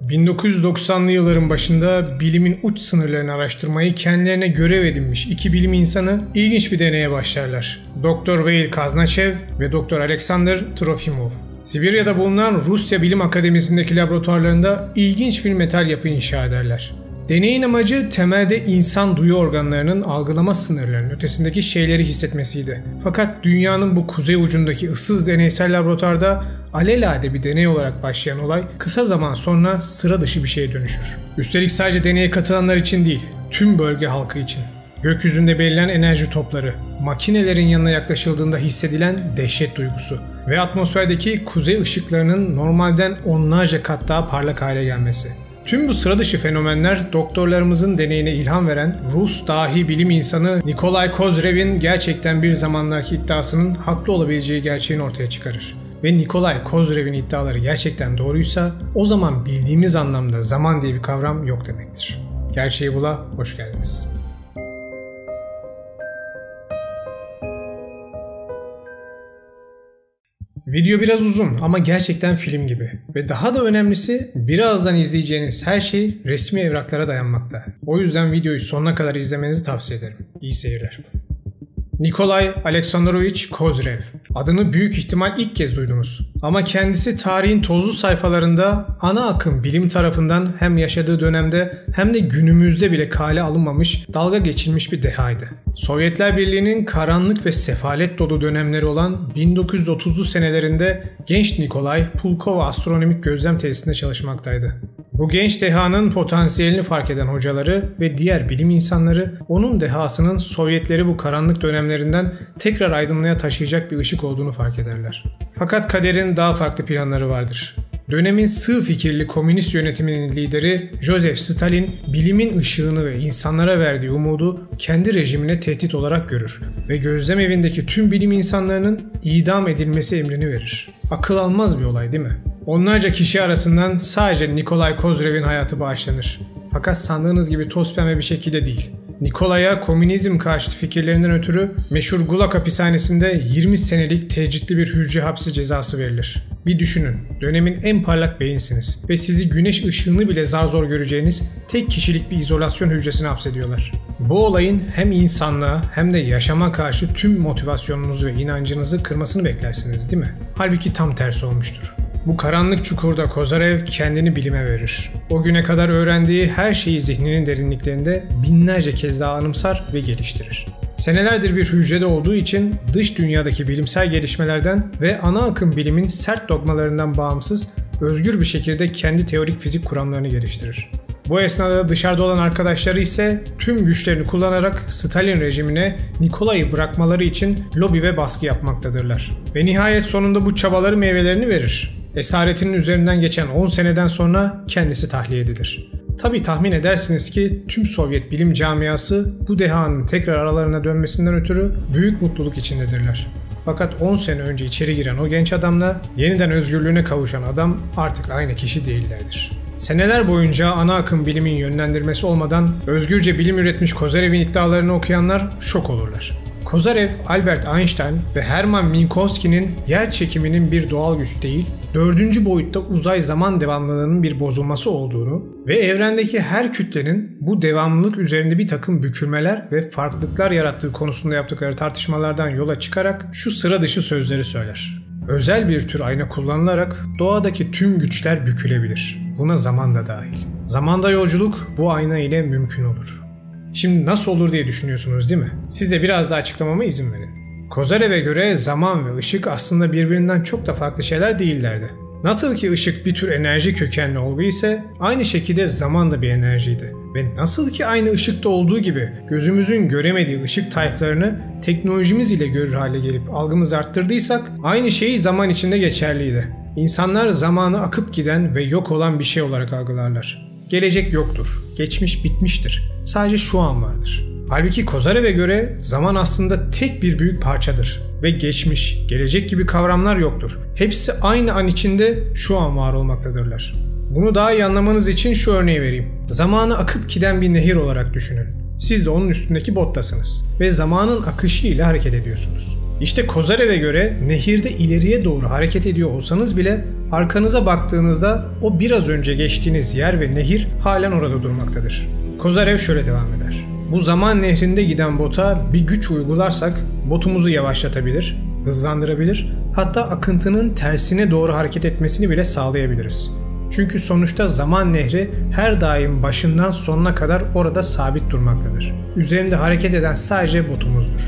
1990'lı yılların başında bilimin uç sınırlarını araştırmayı kendilerine görev edinmiş iki bilim insanı ilginç bir deneye başlarlar. Dr. Vail Kaznachev ve Dr. Alexander Trofimov. Sibirya'da bulunan Rusya Bilim Akademisi'ndeki laboratuvarlarında ilginç bir metal yapı inşa ederler. Deneyin amacı temelde insan duyu organlarının algılama sınırlarının ötesindeki şeyleri hissetmesiydi. Fakat dünyanın bu kuzey ucundaki ıssız deneysel laboratuvarda alelade bir deney olarak başlayan olay kısa zaman sonra sıra dışı bir şeye dönüşür. Üstelik sadece deneye katılanlar için değil, tüm bölge halkı için. Gökyüzünde belirlen enerji topları, makinelerin yanına yaklaşıldığında hissedilen dehşet duygusu ve atmosferdeki kuzey ışıklarının normalden onlarca kat daha parlak hale gelmesi. Tüm bu sıra dışı fenomenler doktorlarımızın deneyine ilham veren Rus dahi bilim insanı Nikolay Kozyrev'in gerçekten bir zamanlarki iddiasının haklı olabileceği gerçeğini ortaya çıkarır. Ve Nikolay Kozyrev'in iddiaları gerçekten doğruysa o zaman bildiğimiz anlamda zaman diye bir kavram yok demektir. Gerçeği Bula hoş geldiniz. Video biraz uzun ama gerçekten film gibi ve daha da önemlisi birazdan izleyeceğiniz her şey resmi evraklara dayanmakta. O yüzden videoyu sonuna kadar izlemenizi tavsiye ederim. İyi seyirler. Nikolay Aleksandrovich Kozyrev. Adını büyük ihtimal ilk kez duydunuz. Ama kendisi tarihin tozlu sayfalarında ana akım bilim tarafından hem yaşadığı dönemde hem de günümüzde bile kale alınmamış, dalga geçilmiş bir dehaydı. Sovyetler Birliği'nin karanlık ve sefalet dolu dönemleri olan 1930'lu senelerinde genç Nikolay Pulkova Astronomik Gözlem Tesisinde çalışmaktaydı. Bu genç dehanın potansiyelini fark eden hocaları ve diğer bilim insanları onun dehasının Sovyetleri bu karanlık dönemlerinden tekrar aydınlığa taşıyacak bir ışık olduğunu fark ederler. Fakat kaderin daha farklı planları vardır. Dönemin sığ fikirli komünist yönetiminin lideri Joseph Stalin bilimin ışığını ve insanlara verdiği umudu kendi rejimine tehdit olarak görür ve gözlem evindeki tüm bilim insanlarının idam edilmesi emrini verir. Akıl almaz bir olay değil mi? Onlarca kişi arasından sadece Nikolay Kozyerev'in hayatı bağışlanır. Fakat sandığınız gibi toz pembe bir şekilde değil. Nikolay'a komünizm karşıtı fikirlerinden ötürü meşhur Gulag hapishanesinde 20 senelik tecritli bir hücre hapsi cezası verilir. Bir düşünün, dönemin en parlak beyinsiniz ve sizi güneş ışığını bile zar zor göreceğiniz tek kişilik bir izolasyon hücresine hapsediyorlar. Bu olayın hem insanlığa hem de yaşama karşı tüm motivasyonunuzu ve inancınızı kırmasını beklersiniz değil mi? Halbuki tam tersi olmuştur. Bu karanlık çukurda Kozyrov kendini bilime verir. O güne kadar öğrendiği her şeyi zihninin derinliklerinde binlerce kez daha anımsar ve geliştirir. Senelerdir bir hücrede olduğu için dış dünyadaki bilimsel gelişmelerden ve ana akım bilimin sert dogmalarından bağımsız, özgür bir şekilde kendi teorik fizik kuramlarını geliştirir. Bu esnada dışarıda olan arkadaşları ise tüm güçlerini kullanarak Stalin rejimine Nikolay'ı bırakmaları için lobi ve baskı yapmaktadırlar. Ve nihayet sonunda bu çabaları meyvelerini verir. Esaretinin üzerinden geçen 10 seneden sonra kendisi tahliye edilir. Tabii tahmin edersiniz ki tüm Sovyet bilim camiası bu dehanın tekrar aralarına dönmesinden ötürü büyük mutluluk içindedirler. Fakat 10 sene önce içeri giren o genç adamla yeniden özgürlüğüne kavuşan adam artık aynı kişi değillerdir. Seneler boyunca ana akım bilimin yönlendirmesi olmadan özgürce bilim üretmiş Kozyerev'in iddialarını okuyanlar şok olurlar. Kozyrov, Albert Einstein ve Hermann Minkowski'nin yer çekiminin bir doğal güç değil, 4. boyutta uzay zaman devamlılığının bir bozulması olduğunu ve evrendeki her kütlenin bu devamlılık üzerinde bir takım bükülmeler ve farklılıklar yarattığı konusunda yaptıkları tartışmalardan yola çıkarak şu sıra dışı sözleri söyler. Özel bir tür ayna kullanılarak doğadaki tüm güçler bükülebilir. Buna zaman da dahil. Zamanda yolculuk bu ayna ile mümkün olur. Şimdi nasıl olur diye düşünüyorsunuz değil mi? Size biraz daha açıklamama izin verin. Kozyerev'e göre zaman ve ışık aslında birbirinden çok da farklı şeyler değillerdi. Nasıl ki ışık bir tür enerji kökenli olgu ise aynı şekilde zaman da bir enerjiydi. Ve nasıl ki aynı ışıkta olduğu gibi gözümüzün göremediği ışık tayflarını teknolojimiz ile görür hale gelip algımızı arttırdıysak aynı şey zaman içinde geçerliydi. İnsanlar zamanı akıp giden ve yok olan bir şey olarak algılarlar. Gelecek yoktur, geçmiş bitmiştir. Sadece şu an vardır. Halbuki Kozyerev'e göre zaman aslında tek bir büyük parçadır ve geçmiş, gelecek gibi kavramlar yoktur. Hepsi aynı an içinde şu an var olmaktadırlar. Bunu daha iyi anlamanız için şu örneği vereyim. Zamanı akıp giden bir nehir olarak düşünün. Siz de onun üstündeki bottasınız ve zamanın akışı ile hareket ediyorsunuz. İşte Kozarev'e göre nehirde ileriye doğru hareket ediyor olsanız bile arkanıza baktığınızda o biraz önce geçtiğiniz yer ve nehir halen orada durmaktadır. Kozarev şöyle devam eder. Bu zaman nehrinde giden bota bir güç uygularsak botumuzu yavaşlatabilir, hızlandırabilir, hatta akıntının tersine doğru hareket etmesini bile sağlayabiliriz. Çünkü sonuçta zaman nehri her daim başından sonuna kadar orada sabit durmaktadır. Üzerinde hareket eden sadece botumuzdur.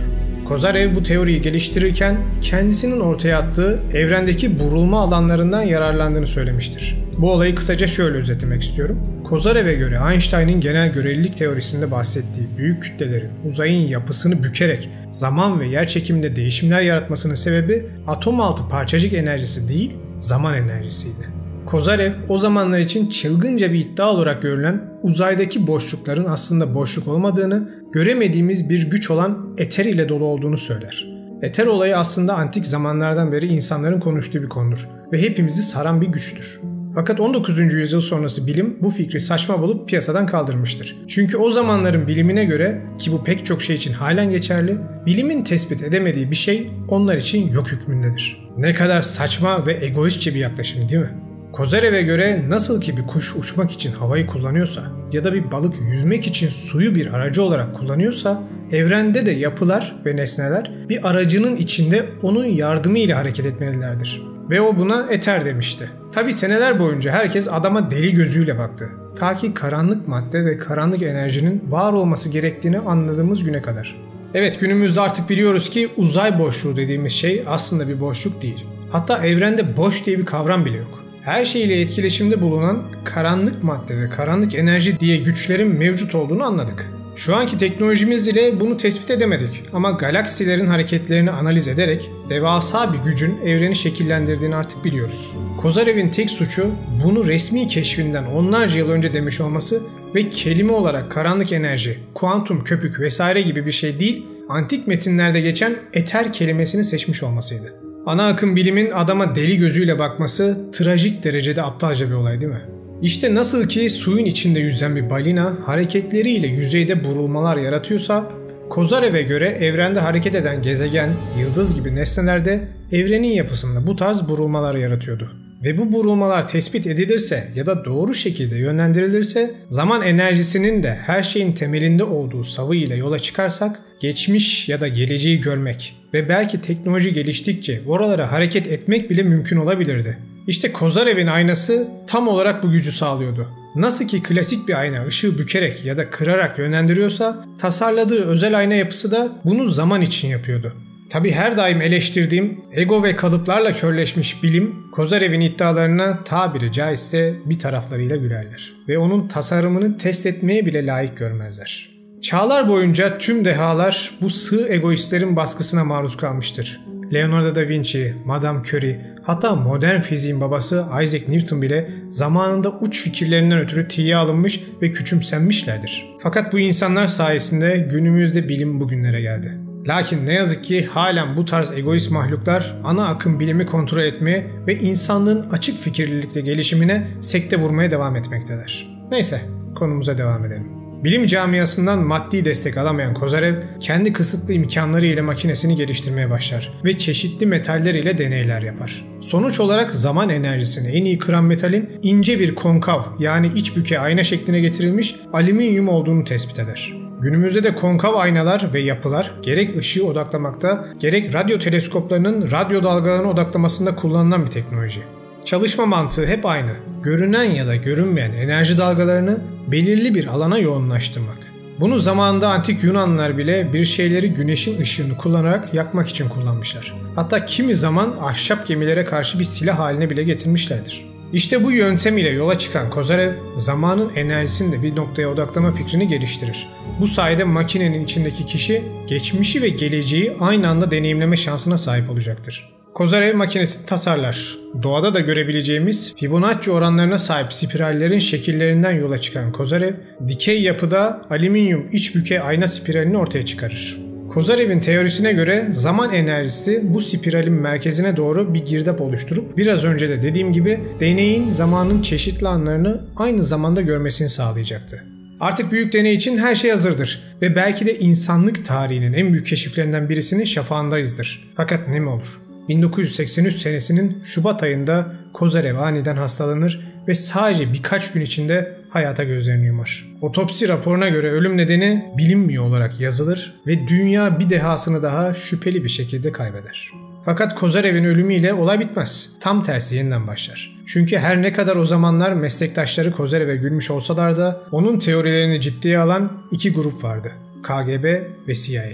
Kozarev bu teoriyi geliştirirken kendisinin ortaya attığı evrendeki burulma alanlarından yararlandığını söylemiştir. Bu olayı kısaca şöyle özetlemek istiyorum. Kozarev'e göre Einstein'ın genel görelilik teorisinde bahsettiği büyük kütlelerin uzayın yapısını bükerek zaman ve yerçekiminde değişimler yaratmasının sebebi atom altı parçacık enerjisi değil, zaman enerjisiydi. Kozarev o zamanlar için çılgınca bir iddia olarak görülen uzaydaki boşlukların aslında boşluk olmadığını, göremediğimiz bir güç olan eter ile dolu olduğunu söyler. Eter olayı aslında antik zamanlardan beri insanların konuştuğu bir konudur ve hepimizi saran bir güçtür. Fakat 19. yüzyıl sonrası bilim bu fikri saçma bulup piyasadan kaldırmıştır. Çünkü o zamanların bilimine göre, ki bu pek çok şey için halen geçerli, bilimin tespit edemediği bir şey onlar için yok hükmündedir. Ne kadar saçma ve egoistçe bir yaklaşım değil mi? Kozarev'e göre nasıl ki bir kuş uçmak için havayı kullanıyorsa ya da bir balık yüzmek için suyu bir aracı olarak kullanıyorsa, evrende de yapılar ve nesneler bir aracının içinde onun yardımıyla hareket etmelilerdir. Ve o buna eter demişti. Tabi seneler boyunca herkes adama deli gözüyle baktı. Ta ki karanlık madde ve karanlık enerjinin var olması gerektiğini anladığımız güne kadar. Evet, günümüzde artık biliyoruz ki uzay boşluğu dediğimiz şey aslında bir boşluk değil. Hatta evrende boş diye bir kavram bile yok. Her şeyle etkileşimde bulunan karanlık madde ve karanlık enerji diye güçlerin mevcut olduğunu anladık. Şu anki teknolojimiz ile bunu tespit edemedik ama galaksilerin hareketlerini analiz ederek devasa bir gücün evreni şekillendirdiğini artık biliyoruz. Kozarev'in tek suçu bunu resmi keşfinden onlarca yıl önce demiş olması ve kelime olarak karanlık enerji, kuantum köpük vesaire gibi bir şey değil, antik metinlerde geçen eter kelimesini seçmiş olmasıydı. Ana akım bilimin adama deli gözüyle bakması trajik derecede aptalca bir olay değil mi? İşte nasıl ki suyun içinde yüzen bir balina hareketleriyle yüzeyde burulmalar yaratıyorsa, Kozarev'e göre evrende hareket eden gezegen, yıldız gibi nesneler de evrenin yapısında bu tarz burulmalar yaratıyordu. Ve bu burulmalar tespit edilirse ya da doğru şekilde yönlendirilirse, zaman enerjisinin de her şeyin temelinde olduğu savı ile yola çıkarsak, geçmiş ya da geleceği görmek ve belki teknoloji geliştikçe oralara hareket etmek bile mümkün olabilirdi. İşte Kozarev'in aynası tam olarak bu gücü sağlıyordu. Nasıl ki klasik bir ayna ışığı bükerek ya da kırarak yönlendiriyorsa, tasarladığı özel ayna yapısı da bunu zaman için yapıyordu. Tabi her daim eleştirdiğim ego ve kalıplarla körleşmiş bilim, Kozarev'in iddialarına tabiri caizse bir taraflarıyla gülerler. Ve onun tasarımını test etmeye bile layık görmezler. Çağlar boyunca tüm dehalar bu sığ egoistlerin baskısına maruz kalmıştır. Leonardo da Vinci, Madame Curie, hatta modern fiziğin babası Isaac Newton bile zamanında uç fikirlerinden ötürü tiye alınmış ve küçümsenmişlerdir. Fakat bu insanlar sayesinde günümüzde bilim bugünlere geldi. Lakin ne yazık ki halen bu tarz egoist mahluklar ana akım bilimi kontrol etmeye ve insanlığın açık fikirlilikle gelişimine sekte vurmaya devam etmektedir. Neyse, konumuza devam edelim. Bilim camiasından maddi destek alamayan Kozarev, kendi kısıtlı imkanları ile makinesini geliştirmeye başlar ve çeşitli metaller ile deneyler yapar. Sonuç olarak zaman enerjisini en iyi kıran metalin ince bir konkav yani iç büke ayna şekline getirilmiş alüminyum olduğunu tespit eder. Günümüzde de konkav aynalar ve yapılar gerek ışığı odaklamakta, gerek radyo teleskoplarının radyo dalgalarını odaklamasında kullanılan bir teknoloji. Çalışma mantığı hep aynı. Görünen ya da görünmeyen enerji dalgalarını belirli bir alana yoğunlaştırmak. Bunu zamanında antik Yunanlılar bile bir şeyleri güneşin ışığını kullanarak yakmak için kullanmışlar. Hatta kimi zaman ahşap gemilere karşı bir silah haline bile getirmişlerdir. İşte bu yöntem ile yola çıkan Kozarev, zamanın enerjisini de bir noktaya odaklama fikrini geliştirir. Bu sayede makinenin içindeki kişi geçmişi ve geleceği aynı anda deneyimleme şansına sahip olacaktır. Kozarev makinesini tasarlar. Doğada da görebileceğimiz Fibonacci oranlarına sahip spirallerin şekillerinden yola çıkan Kozarev, dikey yapıda alüminyum iç büke ayna spiralini ortaya çıkarır. Kozarev'in teorisine göre zaman enerjisi bu spiralin merkezine doğru bir girdap oluşturup biraz önce de dediğim gibi deneyin zamanın çeşitli anlarını aynı zamanda görmesini sağlayacaktı. Artık büyük deney için her şey hazırdır ve belki de insanlık tarihinin en büyük keşiflerinden birisinin şafağındayızdır. Fakat ne mi olur? 1983 senesinin Şubat ayında Kozarev aniden hastalanır ve sadece birkaç gün içinde hayata gözlerini yumar. Otopsi raporuna göre ölüm nedeni bilinmiyor olarak yazılır ve dünya bir dehasını daha şüpheli bir şekilde kaybeder. Fakat Kozarev'in ölümüyle olay bitmez. Tam tersi yeniden başlar. Çünkü her ne kadar o zamanlar meslektaşları Kozarev'e gülmüş olsalar da onun teorilerini ciddiye alan iki grup vardı. KGB ve CIA.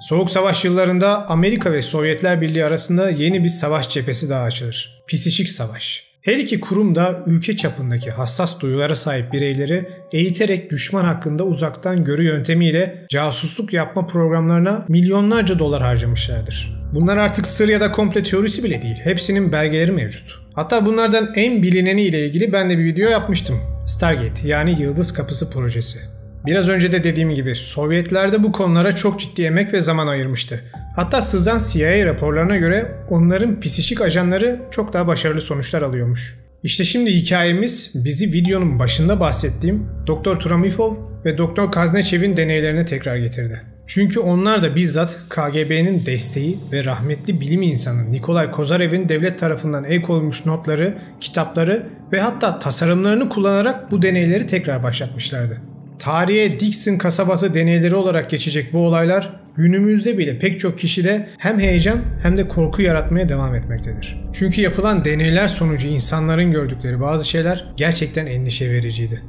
Soğuk Savaş yıllarında Amerika ve Sovyetler Birliği arasında yeni bir savaş cephesi daha açılır. Psikik Savaş. Her iki kurum da ülke çapındaki hassas duyulara sahip bireyleri eğiterek düşman hakkında uzaktan görü yöntemiyle casusluk yapma programlarına milyonlarca dolar harcamışlardır. Bunlar artık sır ya da komplo teorisi bile değil. Hepsinin belgeleri mevcut. Hatta bunlardan en bilineni ile ilgili ben de bir video yapmıştım. Stargate yani Yıldız Kapısı projesi. Biraz önce de dediğim gibi Sovyetler de bu konulara çok ciddi emek ve zaman ayırmıştı. Hatta sızan CIA raporlarına göre onların psikik ajanları çok daha başarılı sonuçlar alıyormuş. İşte şimdi hikayemiz bizi videonun başında bahsettiğim Dr. Tromifov ve Dr. Kaznechev'in deneylerine tekrar getirdi. Çünkü onlar da bizzat KGB'nin desteği ve rahmetli bilim insanı Nikolay Kozarev'in devlet tarafından el konulmuş notları, kitapları ve hatta tasarımlarını kullanarak bu deneyleri tekrar başlatmışlardı. Tarihe Dixon kasabası deneyleri olarak geçecek bu olaylar günümüzde bile pek çok kişide hem heyecan hem de korku yaratmaya devam etmektedir. Çünkü yapılan deneyler sonucu insanların gördükleri bazı şeyler gerçekten endişe vericiydi.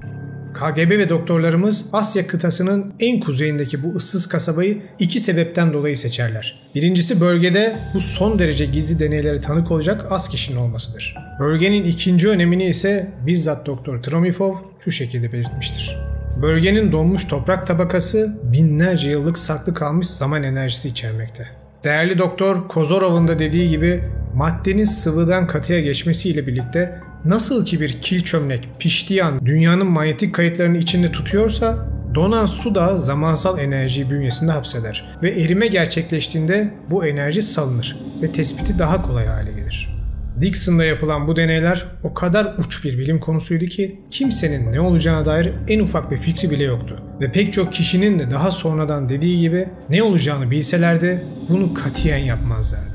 KGB ve doktorlarımız Asya kıtasının en kuzeyindeki bu ıssız kasabayı iki sebepten dolayı seçerler. Birincisi bölgede bu son derece gizli deneylere tanık olacak az kişinin olmasıdır. Bölgenin ikinci önemini ise bizzat Dr. Tromifov şu şekilde belirtmiştir. Bölgenin donmuş toprak tabakası binlerce yıllık saklı kalmış zaman enerjisi içermekte. Değerli doktor Kozorov'un da dediği gibi maddenin sıvıdan katıya geçmesiyle birlikte nasıl ki bir kil çömlek piştiği an dünyanın manyetik kayıtlarını içinde tutuyorsa donan su da zamansal enerjiyi bünyesinde hapseder ve erime gerçekleştiğinde bu enerji salınır ve tespiti daha kolay hale gelir. Dixon'da yapılan bu deneyler o kadar uç bir bilim konusuydu ki kimsenin ne olacağına dair en ufak bir fikri bile yoktu. Ve pek çok kişinin de daha sonradan dediği gibi ne olacağını bilselerdi bunu katiyen yapmazlardı.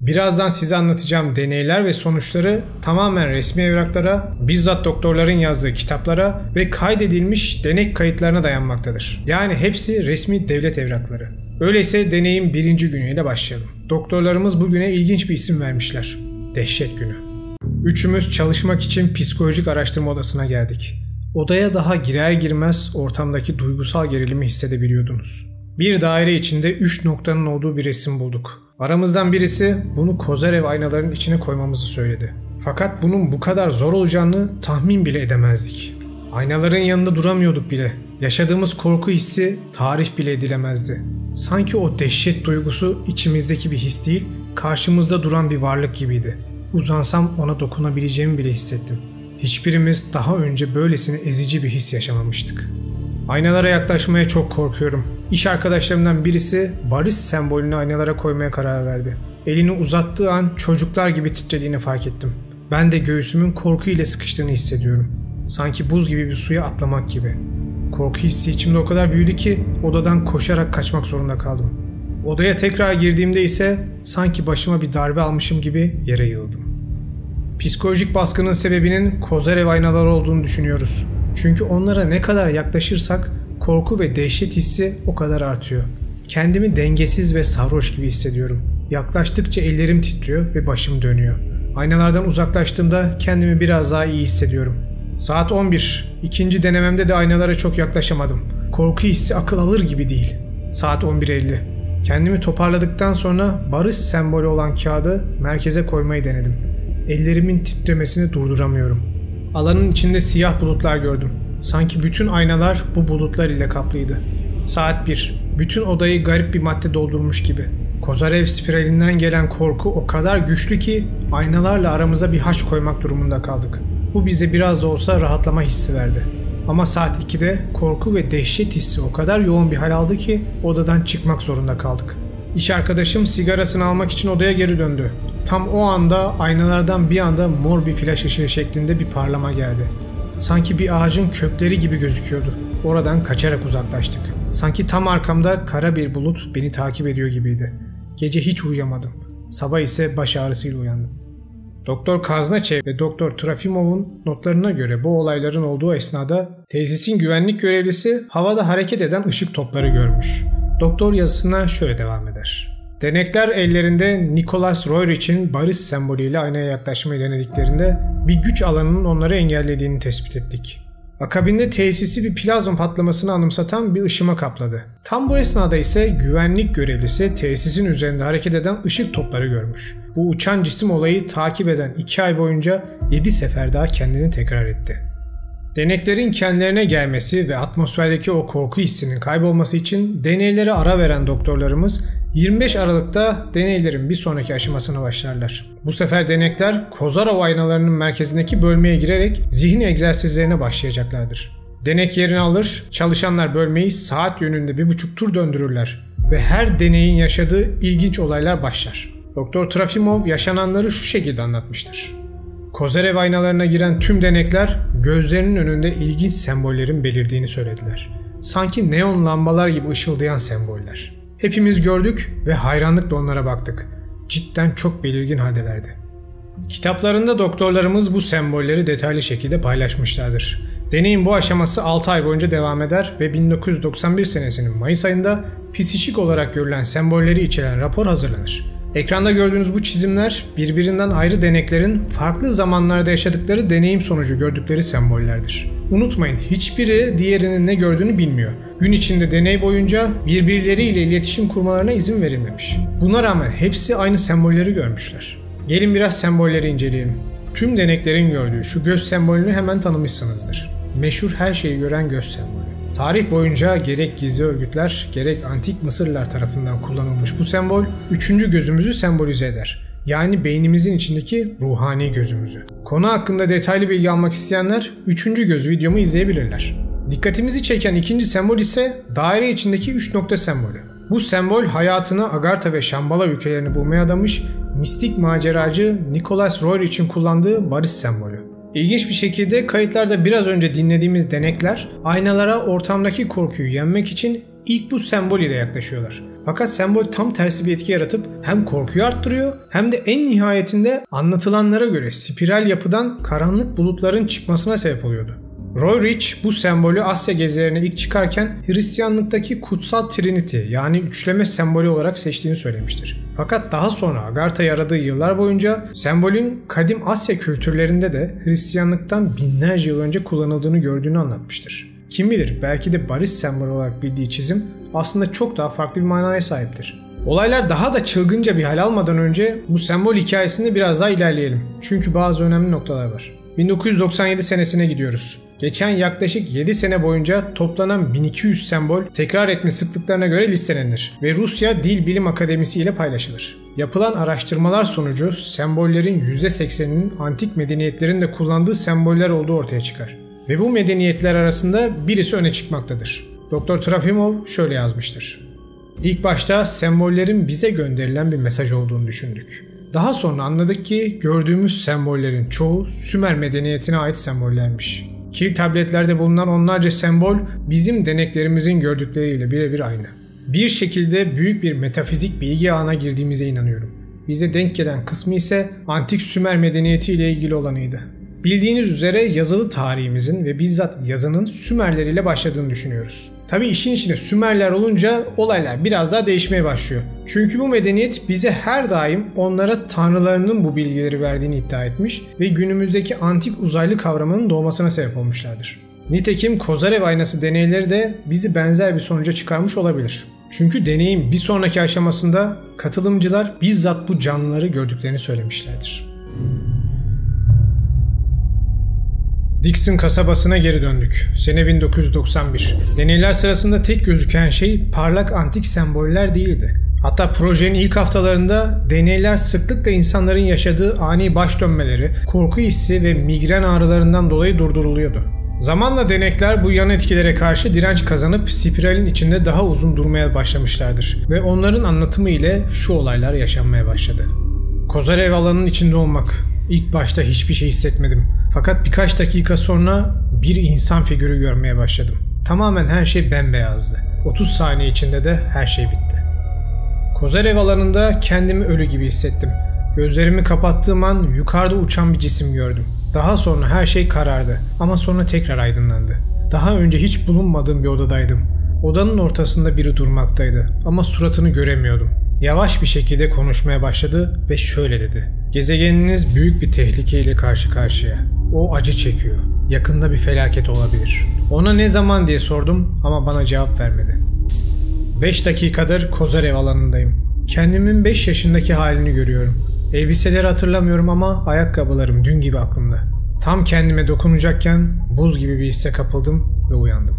Birazdan size anlatacağım deneyler ve sonuçları tamamen resmi evraklara, bizzat doktorların yazdığı kitaplara ve kaydedilmiş denek kayıtlarına dayanmaktadır. Yani hepsi resmi devlet evrakları. Öyleyse deneyin birinci günüyle başlayalım. Doktorlarımız bugüne ilginç bir isim vermişler. Dehşet günü. Üçümüz çalışmak için psikolojik araştırma odasına geldik. Odaya daha girer girmez ortamdaki duygusal gerilimi hissedebiliyordunuz. Bir daire içinde 3 noktanın olduğu bir resim bulduk. Aramızdan birisi bunu Kozarev aynalarının içine koymamızı söyledi. Fakat bunun bu kadar zor olacağını tahmin bile edemezdik. Aynaların yanında duramıyorduk bile. Yaşadığımız korku hissi tarif bile edilemezdi. Sanki o dehşet duygusu içimizdeki bir his değil, karşımızda duran bir varlık gibiydi. Uzansam ona dokunabileceğimi bile hissettim. Hiçbirimiz daha önce böylesine ezici bir his yaşamamıştık. Aynalara yaklaşmaya çok korkuyorum. İş arkadaşlarımdan birisi barış sembolünü aynalara koymaya karar verdi. Elini uzattığı an çocuklar gibi titrediğini fark ettim. Ben de göğsümün korku ile sıkıştığını hissediyorum. Sanki buz gibi bir suya atlamak gibi. Korku hissi içimde o kadar büyüdü ki odadan koşarak kaçmak zorunda kaldım. Odaya tekrar girdiğimde ise sanki başıma bir darbe almışım gibi yere yığıldım. Psikolojik baskının sebebinin Kozarev aynaları olduğunu düşünüyoruz. Çünkü onlara ne kadar yaklaşırsak korku ve dehşet hissi o kadar artıyor. Kendimi dengesiz ve sarhoş gibi hissediyorum. Yaklaştıkça ellerim titriyor ve başım dönüyor. Aynalardan uzaklaştığımda kendimi biraz daha iyi hissediyorum. Saat 11. İkinci denememde de aynalara çok yaklaşamadım. Korku hissi akıl alır gibi değil. Saat 11:50. Kendimi toparladıktan sonra barış sembolü olan kağıdı merkeze koymayı denedim. Ellerimin titremesini durduramıyorum. Alanın içinde siyah bulutlar gördüm. Sanki bütün aynalar bu bulutlar ile kaplıydı. Saat 1. Bütün odayı garip bir madde doldurmuş gibi. Kozarev spiralinden gelen korku o kadar güçlü ki aynalarla aramıza bir haç koymak durumunda kaldık. Bu bize biraz da olsa rahatlama hissi verdi. Ama saat 2'de korku ve dehşet hissi o kadar yoğun bir hal aldı ki odadan çıkmak zorunda kaldık. İş arkadaşım sigarasını almak için odaya geri döndü. Tam o anda aynalardan bir anda mor bir flash ışığı şeklinde bir parlama geldi. Sanki bir ağacın kökleri gibi gözüküyordu. Oradan kaçarak uzaklaştık. Sanki tam arkamda kara bir bulut beni takip ediyor gibiydi. Gece hiç uyuyamadım. Sabah ise baş ağrısıyla uyandım. Doktor Kaznaçev ve Doktor Trafimov'un notlarına göre bu olayların olduğu esnada tesisin güvenlik görevlisi havada hareket eden ışık topları görmüş. Doktor yazısına şöyle devam eder. Denekler ellerinde Nicholas Roerich'in barış sembolüyle aynaya yaklaşmayı denediklerinde bir güç alanının onları engellediğini tespit ettik. Akabinde tesisi bir plazma patlamasını anımsatan bir ışıma kapladı. Tam bu esnada ise güvenlik görevlisi tesisin üzerinde hareket eden ışık topları görmüş. Bu uçan cisim olayı takip eden 2 ay boyunca 7 sefer daha kendini tekrar etti. Deneklerin kendilerine gelmesi ve atmosferdeki o korku hissinin kaybolması için deneylere ara veren doktorlarımız 25 Aralık'ta deneylerin bir sonraki aşamasına başlarlar. Bu sefer denekler Kozarov aynalarının merkezindeki bölmeye girerek zihin egzersizlerine başlayacaklardır. Denek yerini alır, çalışanlar bölmeyi saat yönünde 1,5 tur döndürürler ve her deneyin yaşadığı ilginç olaylar başlar. Doktor Trafimov yaşananları şu şekilde anlatmıştır. Kozarev aynalarına giren tüm denekler gözlerinin önünde ilginç sembollerin belirdiğini söylediler. Sanki neon lambalar gibi ışıldayan semboller. Hepimiz gördük ve hayranlıkla onlara baktık. Cidden çok belirgin haldelerdi. Kitaplarında doktorlarımız bu sembolleri detaylı şekilde paylaşmışlardır. Deneyin bu aşaması 6 ay boyunca devam eder ve 1991 senesinin Mayıs ayında psikik olarak görülen sembolleri içeren rapor hazırlanır. Ekranda gördüğünüz bu çizimler birbirinden ayrı deneklerin farklı zamanlarda yaşadıkları deneyim sonucu gördükleri sembollerdir. Unutmayın, hiçbiri diğerinin ne gördüğünü bilmiyor. Gün içinde deney boyunca birbirleriyle iletişim kurmalarına izin verilmemiş. Buna rağmen hepsi aynı sembolleri görmüşler. Gelin biraz sembolleri inceleyelim. Tüm deneklerin gördüğü şu göz sembolünü hemen tanımışsınızdır. Meşhur her şeyi gören göz sembolü. Tarih boyunca gerek gizli örgütler gerek antik Mısırlılar tarafından kullanılmış bu sembol 3. gözümüzü sembolize eder. Yani beynimizin içindeki ruhani gözümüzü. Konu hakkında detaylı bilgi almak isteyenler 3. göz videomu izleyebilirler. Dikkatimizi çeken ikinci sembol ise daire içindeki 3 nokta sembolü. Bu sembol hayatını Agartha ve Şambala ülkelerini bulmaya adamış mistik maceracı Nicholas Roerich'in kullandığı barış sembolü. İlginç bir şekilde kayıtlarda biraz önce dinlediğimiz denekler aynalara ortamdaki korkuyu yenmek için ilk bu sembol ile yaklaşıyorlar. Fakat sembol tam tersi bir etki yaratıp hem korkuyu arttırıyor hem de en nihayetinde anlatılanlara göre spiral yapıdan karanlık bulutların çıkmasına sebep oluyordu. Roerich bu sembolü Asya gezilerine ilk çıkarken Hristiyanlıktaki kutsal Trinity yani üçleme sembolü olarak seçtiğini söylemiştir. Fakat daha sonra Agartha'yı aradığı yıllar boyunca sembolün kadim Asya kültürlerinde de Hristiyanlıktan binlerce yıl önce kullanıldığını gördüğünü anlatmıştır. Kim bilir, belki de barış sembolü olarak bildiği çizim aslında çok daha farklı bir manaya sahiptir. Olaylar daha da çılgınca bir hal almadan önce bu sembol hikayesinde biraz daha ilerleyelim. Çünkü bazı önemli noktalar var. 1997 senesine gidiyoruz. Geçen yaklaşık 7 sene boyunca toplanan 1200 sembol tekrar etme sıklıklarına göre listelenir ve Rusya Dil Bilim Akademisi ile paylaşılır. Yapılan araştırmalar sonucu sembollerin %80'inin antik medeniyetlerin de kullandığı semboller olduğu ortaya çıkar. Ve bu medeniyetler arasında birisi öne çıkmaktadır. Dr. Trafimov şöyle yazmıştır. İlk başta sembollerin bize gönderilen bir mesaj olduğunu düşündük. Daha sonra anladık ki gördüğümüz sembollerin çoğu Sümer medeniyetine ait sembollermiş. Ki tabletlerde bulunan onlarca sembol bizim deneklerimizin gördükleriyle birebir aynı. Bir şekilde büyük bir metafizik bilgi ağına girdiğimize inanıyorum. Bize denk gelen kısmı ise antik Sümer medeniyeti ile ilgili olanıydı. Bildiğiniz üzere yazılı tarihimizin ve bizzat yazının Sümerler ile başladığını düşünüyoruz. Tabii işin içine Sümerler olunca olaylar biraz daha değişmeye başlıyor. Çünkü bu medeniyet bize her daim onlara tanrılarının bu bilgileri verdiğini iddia etmiş ve günümüzdeki antik uzaylı kavramının doğmasına sebep olmuşlardır. Nitekim Kozarev aynası deneyleri de bizi benzer bir sonuca çıkarmış olabilir. Çünkü deneyin bir sonraki aşamasında katılımcılar bizzat bu canlıları gördüklerini söylemişlerdir. Dixon kasabasına geri döndük. Sene 1991. Deneyler sırasında tek gözüken şey parlak antik semboller değildi. Hatta projenin ilk haftalarında deneyler sıklıkla insanların yaşadığı ani baş dönmeleri, korku hissi ve migren ağrılarından dolayı durduruluyordu. Zamanla denekler bu yan etkilere karşı direnç kazanıp spiralin içinde daha uzun durmaya başlamışlardır ve onların anlatımı ile şu olaylar yaşanmaya başladı. Kozarev alanının içinde olmak. İlk başta hiçbir şey hissetmedim. Fakat birkaç dakika sonra bir insan figürü görmeye başladım. Tamamen her şey bembeyazdı. 30 saniye içinde de her şey bitti. Kozarev alanında kendimi ölü gibi hissettim. Gözlerimi kapattığım an yukarıda uçan bir cisim gördüm. Daha sonra her şey karardı ama sonra tekrar aydınlandı. Daha önce hiç bulunmadığım bir odadaydım. Odanın ortasında biri durmaktaydı ama suratını göremiyordum. Yavaş bir şekilde konuşmaya başladı ve şöyle dedi. Gezegeniniz büyük bir tehlikeyle karşı karşıya. O acı çekiyor. Yakında bir felaket olabilir. Ona ne zaman diye sordum ama bana cevap vermedi. 5 dakikadır Kozarev alanındayım. Kendimin 5 yaşındaki halini görüyorum. Elbiseleri hatırlamıyorum ama ayakkabılarım dün gibi aklımda. Tam kendime dokunacakken buz gibi bir hisse kapıldım ve uyandım.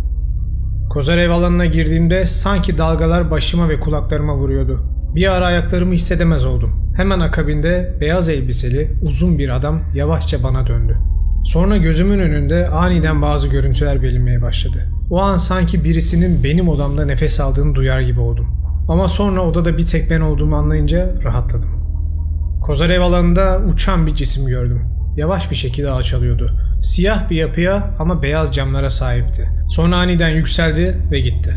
Kozarev alanına girdiğimde sanki dalgalar başıma ve kulaklarıma vuruyordu. Bir ara ayaklarımı hissedemez oldum. Hemen akabinde beyaz elbiseli uzun bir adam yavaşça bana döndü. Sonra gözümün önünde aniden bazı görüntüler belirmeye başladı. O an sanki birisinin benim odamda nefes aldığını duyar gibi oldum. Ama sonra odada bir tek ben olduğumu anlayınca rahatladım. Kozarev alanında uçan bir cisim gördüm. Yavaş bir şekilde alçalıyordu. Siyah bir yapıya ama beyaz camlara sahipti. Sonra aniden yükseldi ve gitti.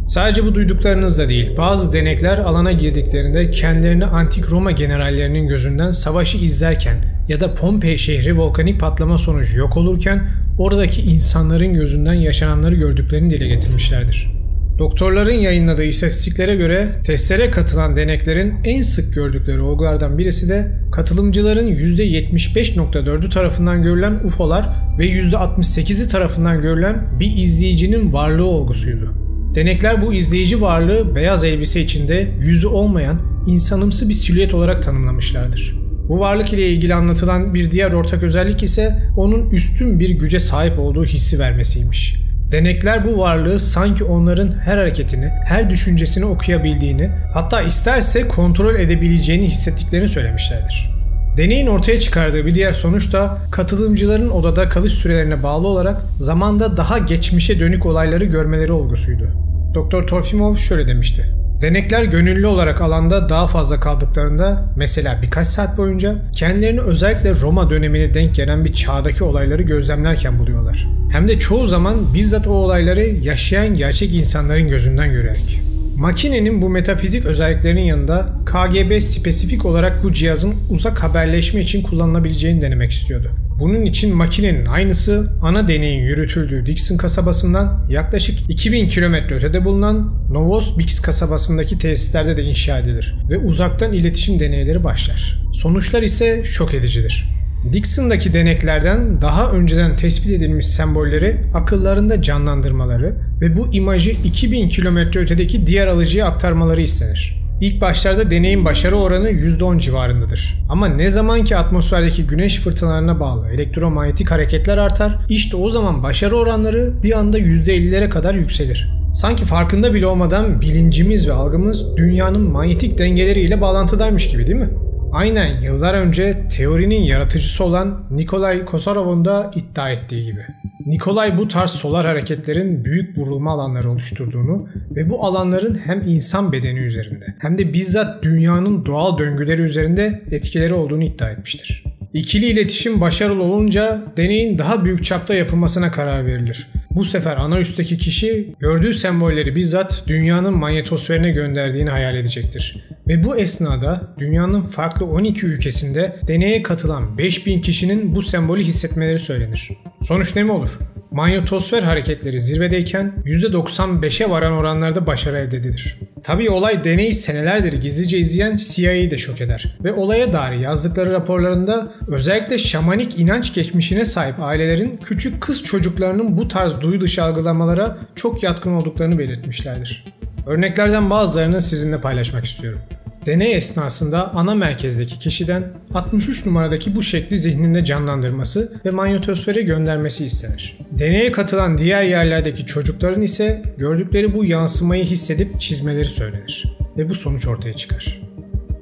Sadece bu duyduklarınız da değil, bazı denekler alana girdiklerinde kendilerini antik Roma generallerinin gözünden savaşı izlerken ya da Pompei şehri volkanik patlama sonucu yok olurken oradaki insanların gözünden yaşananları gördüklerini dile getirmişlerdir. Doktorların yayınladığı istatistiklere göre testlere katılan deneklerin en sık gördükleri olgulardan birisi de katılımcıların %75.4'ü tarafından görülen UFO'lar ve %68'i tarafından görülen bir izleyicinin varlığı olgusuydu. Denekler bu izleyici varlığı beyaz elbise içinde yüzü olmayan insanımsı bir silüet olarak tanımlamışlardır. Bu varlık ile ilgili anlatılan bir diğer ortak özellik ise onun üstün bir güce sahip olduğu hissi vermesiymiş. Denekler bu varlığı sanki onların her hareketini, her düşüncesini okuyabildiğini, hatta isterse kontrol edebileceğini hissettiklerini söylemişlerdir. Deneyin ortaya çıkardığı bir diğer sonuç da katılımcıların odada kalış sürelerine bağlı olarak zamanda daha geçmişe dönük olayları görmeleri olgusuydu. Dr. Torfimov şöyle demişti. Denekler gönüllü olarak alanda daha fazla kaldıklarında, mesela birkaç saat boyunca kendilerini özellikle Roma dönemine denk gelen bir çağdaki olayları gözlemlerken buluyorlar. Hem de çoğu zaman bizzat o olayları yaşayan gerçek insanların gözünden görerek. Makinenin bu metafizik özelliklerinin yanında KGB spesifik olarak bu cihazın uzak haberleşme için kullanılabileceğini denemek istiyordu. Bunun için makinenin aynısı ana deneyin yürütüldüğü Dixon kasabasından yaklaşık 2000 kilometre ötede bulunan Novosibirsk kasabasındaki tesislerde de inşa edilir ve uzaktan iletişim deneyleri başlar. Sonuçlar ise şok edicidir. Dixon'daki deneklerden daha önceden tespit edilmiş sembolleri akıllarında canlandırmaları ve bu imajı 2000 kilometre ötedeki diğer alıcıya aktarmaları istenir. İlk başlarda deneyin başarı oranı %10 civarındadır. Ama ne zaman ki atmosferdeki güneş fırtınalarına bağlı elektromanyetik hareketler artar, işte o zaman başarı oranları bir anda %50'lere kadar yükselir. Sanki farkında bile olmadan bilincimiz ve algımız dünyanın manyetik dengeleriyle bağlantıdaymış gibi değil mi? Aynen yıllar önce teorinin yaratıcısı olan Nikolay Kosarov'un da iddia ettiği gibi. Nikolay bu tarz solar hareketlerin büyük vurulma alanları oluşturduğunu ve bu alanların hem insan bedeni üzerinde hem de bizzat dünyanın doğal döngüleri üzerinde etkileri olduğunu iddia etmiştir. İkili iletişim başarılı olunca deneyin daha büyük çapta yapılmasına karar verilir. Bu sefer ana üstteki kişi gördüğü sembolleri bizzat dünyanın manyetosferine gönderdiğini hayal edecektir. Ve bu esnada dünyanın farklı 12 ülkesinde deneye katılan 5000 kişinin bu sembolü hissetmeleri söylenir. Sonuç ne mi olur? Manyetosfer hareketleri zirvedeyken %95'e varan oranlarda başarı elde edilir. Tabii olay deneyi senelerdir gizlice izleyen CIA'yı de şok eder ve olaya dair yazdıkları raporlarında özellikle şamanik inanç geçmişine sahip ailelerin küçük kız çocuklarının bu tarz duyu dışı algılamalara çok yatkın olduklarını belirtmişlerdir. Örneklerden bazılarını sizinle paylaşmak istiyorum. Deney esnasında ana merkezdeki kişiden 63 numaradaki bu şekli zihninde canlandırması ve manyetosfere göndermesi istenir. Deneye katılan diğer yerlerdeki çocukların ise gördükleri bu yansımayı hissedip çizmeleri söylenir ve bu sonuç ortaya çıkar.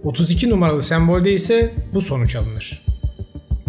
32 numaralı sembolde ise bu sonuç alınır.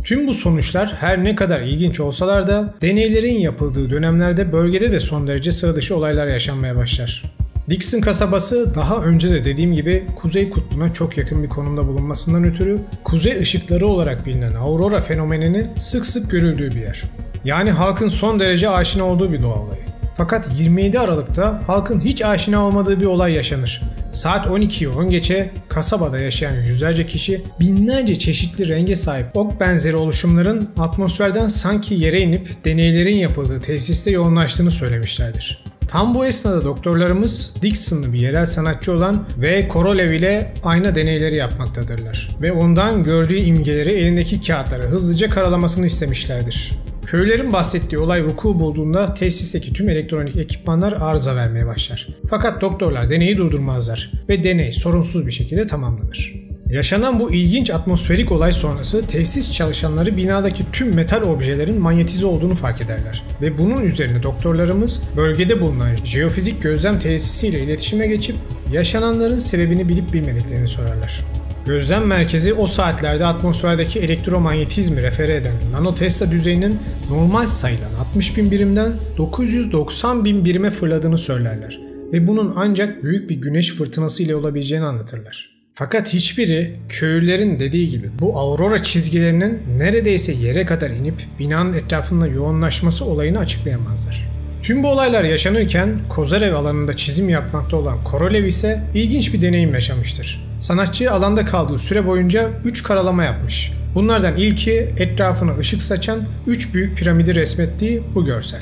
Tüm bu sonuçlar her ne kadar ilginç olsalar da deneylerin yapıldığı dönemlerde bölgede de son derece sıra dışı olaylar yaşanmaya başlar. Dixon kasabası daha önce de dediğim gibi Kuzey Kutbu'na çok yakın bir konumda bulunmasından ötürü kuzey ışıkları olarak bilinen aurora fenomeninin sık sık görüldüğü bir yer. Yani halkın son derece aşina olduğu bir doğa olayı. Fakat 27 Aralık'ta halkın hiç aşina olmadığı bir olay yaşanır. Saat 12'yi 10 geçe kasabada yaşayan yüzlerce kişi binlerce çeşitli renge sahip ok benzeri oluşumların atmosferden sanki yere inip deneylerin yapıldığı tesiste yoğunlaştığını söylemişlerdir. Tam bu esnada doktorlarımız Dixon'lı bir yerel sanatçı olan V. Korolev ile ayna deneyleri yapmaktadırlar ve ondan gördüğü imgeleri elindeki kağıtlara hızlıca karalamasını istemişlerdir. Köylülerin bahsettiği olay vuku bulduğunda tesisteki tüm elektronik ekipmanlar arıza vermeye başlar. Fakat doktorlar deneyi durdurmazlar ve deney sorunsuz bir şekilde tamamlanır. Yaşanan bu ilginç atmosferik olay sonrası tesis çalışanları binadaki tüm metal objelerin manyetize olduğunu fark ederler. Ve bunun üzerine doktorlarımız bölgede bulunan jeofizik gözlem tesisiyle iletişime geçip yaşananların sebebini bilip bilmediklerini sorarlar. Gözlem merkezi o saatlerde atmosferdeki elektromanyetizmi refere eden nanotesla düzeyinin normal sayılan 60.000 birimden 990.000 birime fırladığını söylerler ve bunun ancak büyük bir güneş fırtınası ile olabileceğini anlatırlar. Fakat hiçbiri köylülerin dediği gibi bu aurora çizgilerinin neredeyse yere kadar inip binanın etrafında yoğunlaşması olayını açıklayamazlar. Tüm bu olaylar yaşanırken Kozarev alanında çizim yapmakta olan Korolev ise ilginç bir deneyim yaşamıştır. Sanatçı alanda kaldığı süre boyunca 3 karalama yapmış. Bunlardan ilki etrafına ışık saçan 3 büyük piramidi resmettiği bu görsel.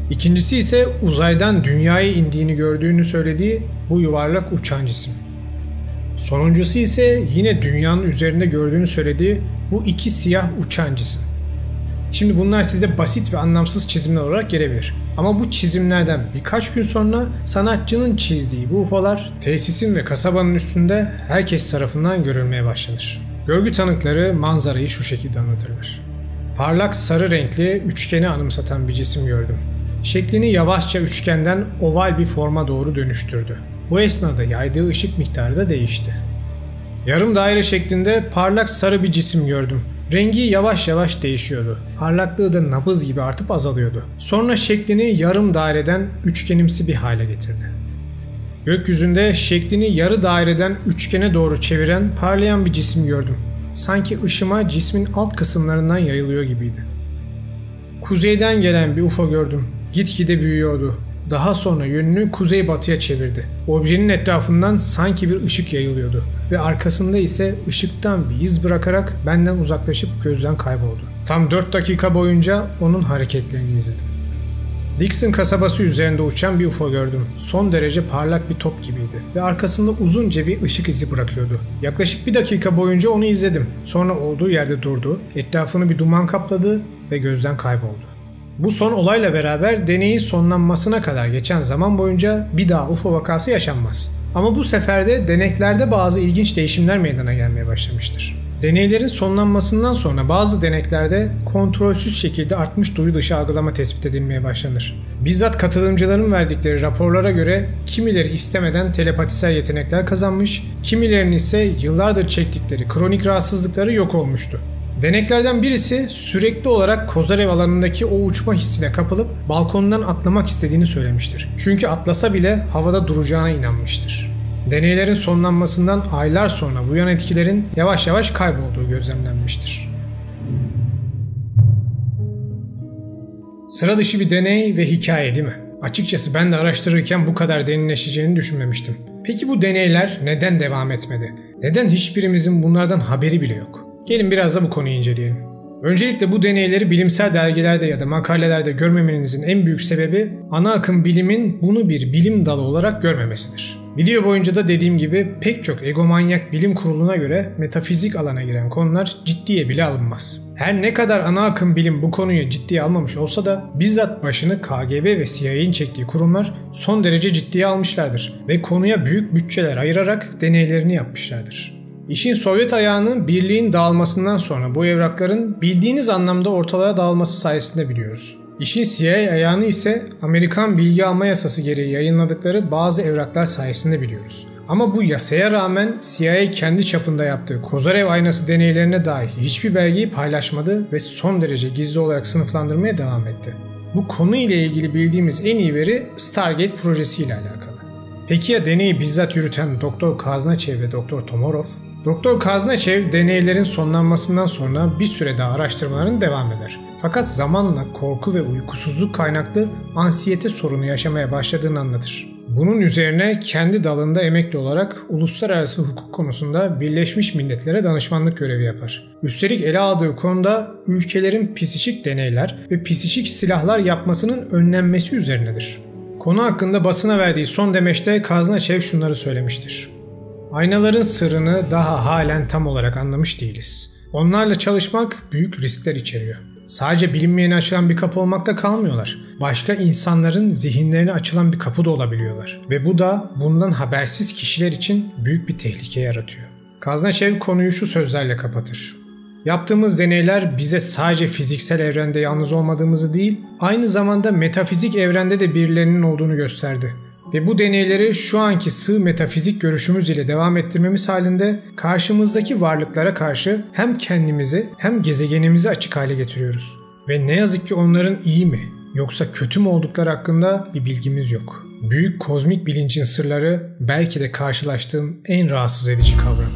İkincisi ise uzaydan dünyaya indiğini gördüğünü söylediği bu yuvarlak uçan cisim. Sonuncusu ise yine dünyanın üzerinde gördüğünü söylediği bu 2 siyah uçan cisim. Şimdi bunlar size basit ve anlamsız çizimler olarak gelebilir. Ama bu çizimlerden birkaç gün sonra sanatçının çizdiği bu UFO'lar tesisin ve kasabanın üstünde herkes tarafından görülmeye başlanır. Görgü tanıkları manzarayı şu şekilde anlatırlar. Parlak sarı renkli üçgeni anımsatan bir cisim gördüm. Şeklini yavaşça üçgenden oval bir forma doğru dönüştürdü. Bu esnada yaydığı ışık miktarı da değişti. Yarım daire şeklinde parlak sarı bir cisim gördüm. Rengi yavaş yavaş değişiyordu. Parlaklığı da nabız gibi artıp azalıyordu. Sonra şeklini yarım daireden üçgenimsi bir hale getirdi. Gökyüzünde şeklini yarı daireden üçgene doğru çeviren parlayan bir cisim gördüm. Sanki ışıma cismin alt kısımlarından yayılıyor gibiydi. Kuzeyden gelen bir UFO gördüm. Gitgide büyüyordu. Daha sonra yönünü kuzeybatıya çevirdi. Objenin etrafından sanki bir ışık yayılıyordu ve arkasında ise ışıktan bir iz bırakarak benden uzaklaşıp gözden kayboldu. Tam 4 dakika boyunca onun hareketlerini izledim. Dixon kasabası üzerinde uçan bir UFO gördüm. Son derece parlak bir top gibiydi ve arkasında uzunca bir ışık izi bırakıyordu. Yaklaşık 1 dakika boyunca onu izledim. Sonra olduğu yerde durdu, etrafını bir duman kapladı ve gözden kayboldu. Bu son olayla beraber deneyin sonlanmasına kadar geçen zaman boyunca bir daha UFO vakası yaşanmaz. Ama bu sefer de deneklerde bazı ilginç değişimler meydana gelmeye başlamıştır. Deneylerin sonlanmasından sonra bazı deneklerde kontrolsüz şekilde artmış duyu dışı algılama tespit edilmeye başlanır. Bizzat katılımcıların verdikleri raporlara göre kimileri istemeden telepatisel yetenekler kazanmış, kimilerinin ise yıllardır çektikleri kronik rahatsızlıkları yok olmuştu. Deneklerden birisi sürekli olarak Kozarev alanındaki o uçma hissine kapılıp balkondan atlamak istediğini söylemiştir. Çünkü atlasa bile havada duracağına inanmıştır. Deneylerin sonlanmasından aylar sonra bu yan etkilerin yavaş yavaş kaybolduğu gözlemlenmiştir. Sıra dışı bir deney ve hikaye değil mi? Açıkçası ben de araştırırken bu kadar derinleşeceğini düşünmemiştim. Peki bu deneyler neden devam etmedi? Neden hiçbirimizin bunlardan haberi bile yok? Gelin biraz da bu konuyu inceleyelim. Öncelikle bu deneyleri bilimsel dergilerde ya da makalelerde görmemenizin en büyük sebebi ana akım bilimin bunu bir bilim dalı olarak görmemesidir. Video boyunca da dediğim gibi pek çok egomanyak bilim kuruluna göre metafizik alana giren konular ciddiye bile alınmaz. Her ne kadar ana akım bilim bu konuyu ciddiye almamış olsa da bizzat başını KGB ve CIA'nin çektiği kurumlar son derece ciddiye almışlardır ve konuya büyük bütçeler ayırarak deneylerini yapmışlardır. İşin Sovyet ayağının birliğin dağılmasından sonra bu evrakların bildiğiniz anlamda ortalığa dağılması sayesinde biliyoruz. İşin CIA ayağını ise Amerikan bilgi alma yasası gereği yayınladıkları bazı evraklar sayesinde biliyoruz. Ama bu yasaya rağmen CIA kendi çapında yaptığı Kozarev aynası deneylerine dair hiçbir belgeyi paylaşmadı ve son derece gizli olarak sınıflandırmaya devam etti. Bu konu ile ilgili bildiğimiz en iyi veri Stargate projesi ile alakalı. Peki ya deneyi bizzat yürüten Dr. Kaznachev ve Dr. Tomorov? Dr. Kaznachev deneylerin sonlanmasından sonra bir süre daha araştırmalarına devam eder. Fakat zamanla korku ve uykusuzluk kaynaklı ansiyete sorunu yaşamaya başladığını anlatır. Bunun üzerine kendi dalında emekli olarak uluslararası hukuk konusunda Birleşmiş Milletler'e danışmanlık görevi yapar. Üstelik ele aldığı konuda ülkelerin psikik deneyler ve psikik silahlar yapmasının önlenmesi üzerinedir. Konu hakkında basına verdiği son demeçte Kaznachev şunları söylemiştir. Aynaların sırrını daha halen tam olarak anlamış değiliz. Onlarla çalışmak büyük riskler içeriyor. Sadece bilinmeyene açılan bir kapı olmakta kalmıyorlar. Başka insanların zihinlerine açılan bir kapı da olabiliyorlar. Ve bu da bundan habersiz kişiler için büyük bir tehlike yaratıyor. Kaznachev konuyu şu sözlerle kapatır. Yaptığımız deneyler bize sadece fiziksel evrende yalnız olmadığımızı değil, aynı zamanda metafizik evrende de birilerinin olduğunu gösterdi. Ve bu deneyleri şu anki sığ metafizik görüşümüz ile devam ettirmemiz halinde karşımızdaki varlıklara karşı hem kendimizi hem gezegenimizi açık hale getiriyoruz. Ve ne yazık ki onların iyi mi yoksa kötü mü oldukları hakkında bir bilgimiz yok. Büyük kozmik bilincin sırları belki de karşılaştığım en rahatsız edici kavram.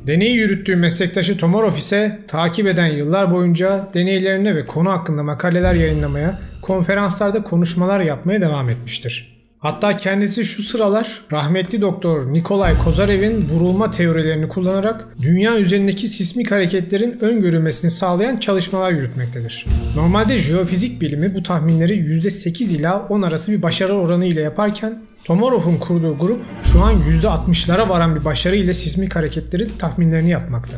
Deneyi yürüttüğü meslektaşı Tomorov ise takip eden yıllar boyunca deneylerine ve konu hakkında makaleler yayınlamaya, konferanslarda konuşmalar yapmaya devam etmiştir. Hatta kendisi şu sıralar rahmetli Doktor Nikolay Kozarev'in vurulma teorilerini kullanarak dünya üzerindeki sismik hareketlerin öngörülmesini sağlayan çalışmalar yürütmektedir. Normalde jeofizik bilimi bu tahminleri %8 ila 10 arası bir başarı oranı ile yaparken Tomorov'un kurduğu grup şu an %60'lara varan bir başarı ile sismik hareketlerin tahminlerini yapmakta.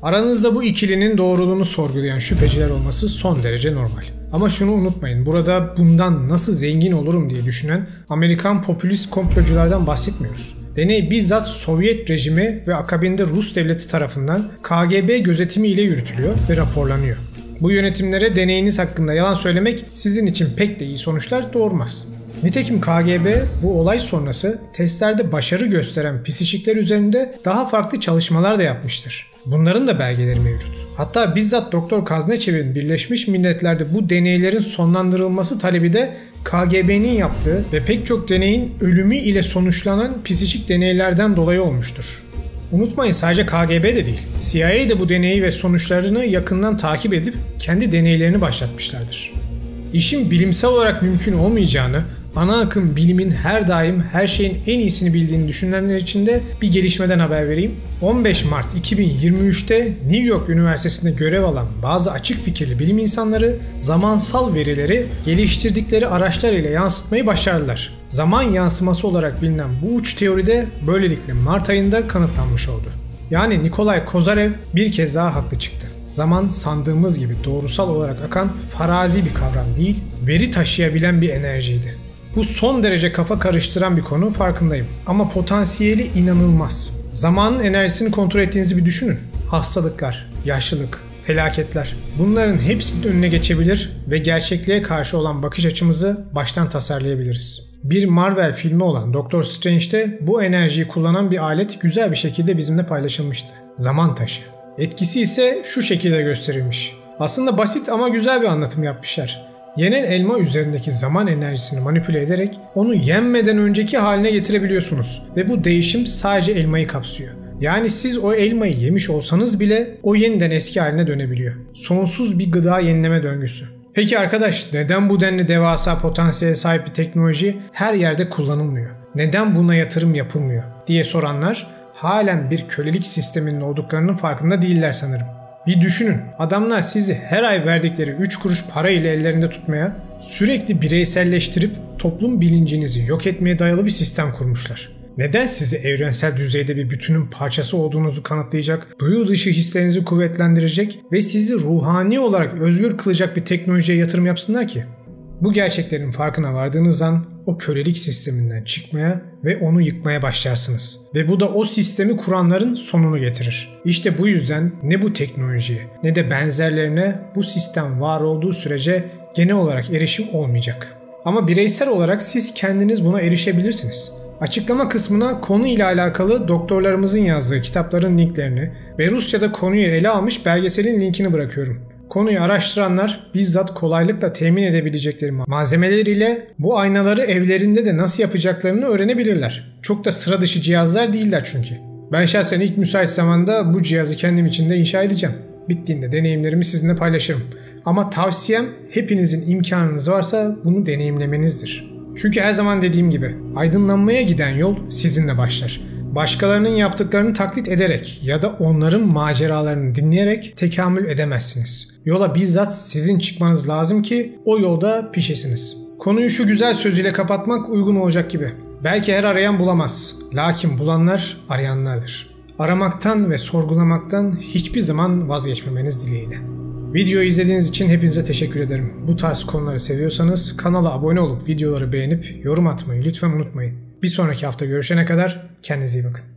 Aranızda bu ikilinin doğruluğunu sorgulayan şüpheciler olması son derece normal. Ama şunu unutmayın, burada bundan nasıl zengin olurum diye düşünen Amerikan popülist komploculardan bahsetmiyoruz. Deney bizzat Sovyet rejimi ve akabinde Rus devleti tarafından KGB gözetimi ile yürütülüyor ve raporlanıyor. Bu yönetimlere deneyiniz hakkında yalan söylemek sizin için pek de iyi sonuçlar doğurmaz. Nitekim KGB bu olay sonrası testlerde başarı gösteren psikikler üzerinde daha farklı çalışmalar da yapmıştır. Bunların da belgeleri mevcut. Hatta bizzat Dr. Kaznachev'in Birleşmiş Milletler'de bu deneylerin sonlandırılması talebi de KGB'nin yaptığı ve pek çok deneyin ölümü ile sonuçlanan psikik deneylerden dolayı olmuştur. Unutmayın, sadece KGB de değil, CIA de bu deneyi ve sonuçlarını yakından takip edip kendi deneylerini başlatmışlardır. İşin bilimsel olarak mümkün olmayacağını, ana akım bilimin her daim her şeyin en iyisini bildiğini düşünenler için de bir gelişmeden haber vereyim. 15 Mart 2023'te New York Üniversitesi'nde görev alan bazı açık fikirli bilim insanları zamansal verileri geliştirdikleri araçlar ile yansıtmayı başardılar. Zaman yansıması olarak bilinen bu uç teori de böylelikle Mart ayında kanıtlanmış oldu. Yani Nikolay Kozarev bir kez daha haklı çıktı. Zaman sandığımız gibi doğrusal olarak akan farazi bir kavram değil, veri taşıyabilen bir enerjiydi. Bu son derece kafa karıştıran bir konu, farkındayım. Ama potansiyeli inanılmaz. Zamanın enerjisini kontrol ettiğinizi bir düşünün. Hastalıklar, yaşlılık, felaketler. Bunların hepsinin önüne geçebilir ve gerçekliğe karşı olan bakış açımızı baştan tasarlayabiliriz. Bir Marvel filmi olan Doctor Strange'de bu enerjiyi kullanan bir alet güzel bir şekilde bizimle paylaşılmıştı. Zaman taşı. Etkisi ise şu şekilde gösterilmiş. Aslında basit ama güzel bir anlatım yapmışlar. Yenen elma üzerindeki zaman enerjisini manipüle ederek onu yenmeden önceki haline getirebiliyorsunuz. Ve bu değişim sadece elmayı kapsıyor. Yani siz o elmayı yemiş olsanız bile o yeniden eski haline dönebiliyor. Sonsuz bir gıda yenileme döngüsü. Peki arkadaş, neden bu denli devasa potansiyele sahip bir teknoloji her yerde kullanılmıyor? Neden buna yatırım yapılmıyor diye soranlar halen bir kölelik sisteminin olduklarının farkında değiller sanırım. Bir düşünün, adamlar sizi her ay verdikleri 3 kuruş para ile ellerinde tutmaya, sürekli bireyselleştirip toplum bilincinizi yok etmeye dayalı bir sistem kurmuşlar. Neden sizi evrensel düzeyde bir bütünün parçası olduğunuzu kanıtlayacak, duyu dışı hislerinizi kuvvetlendirecek ve sizi ruhani olarak özgür kılacak bir teknolojiye yatırım yapsınlar ki? Bu gerçeklerin farkına vardığınız an o kölelik sisteminden çıkmaya ve onu yıkmaya başlarsınız. Ve bu da o sistemi kuranların sonunu getirir. İşte bu yüzden ne bu teknolojiye ne de benzerlerine bu sistem var olduğu sürece genel olarak erişim olmayacak. Ama bireysel olarak siz kendiniz buna erişebilirsiniz. Açıklama kısmına konu ile alakalı doktorlarımızın yazdığı kitapların linklerini ve Rusya'da konuyu ele almış belgeselin linkini bırakıyorum. Konuyu araştıranlar bizzat kolaylıkla temin edebilecekleri malzemeleriyle bu aynaları evlerinde de nasıl yapacaklarını öğrenebilirler. Çok da sıra dışı cihazlar değiller çünkü. Ben şahsen ilk müsait zamanda bu cihazı kendim için de inşa edeceğim. Bittiğinde deneyimlerimi sizinle paylaşırım. Ama tavsiyem hepinizin imkanınız varsa bunu deneyimlemenizdir. Çünkü her zaman dediğim gibi aydınlanmaya giden yol sizinle başlar. Başkalarının yaptıklarını taklit ederek ya da onların maceralarını dinleyerek tekamül edemezsiniz. Yola bizzat sizin çıkmanız lazım ki o yolda pişesiniz. Konuyu şu güzel sözüyle kapatmak uygun olacak gibi. Belki her arayan bulamaz. Lakin bulanlar arayanlardır. Aramaktan ve sorgulamaktan hiçbir zaman vazgeçmemeniz dileğiyle. Videoyu izlediğiniz için hepinize teşekkür ederim. Bu tarz konuları seviyorsanız kanala abone olup videoları beğenip yorum atmayı lütfen unutmayın. Bir sonraki hafta görüşene kadar kendinize iyi bakın.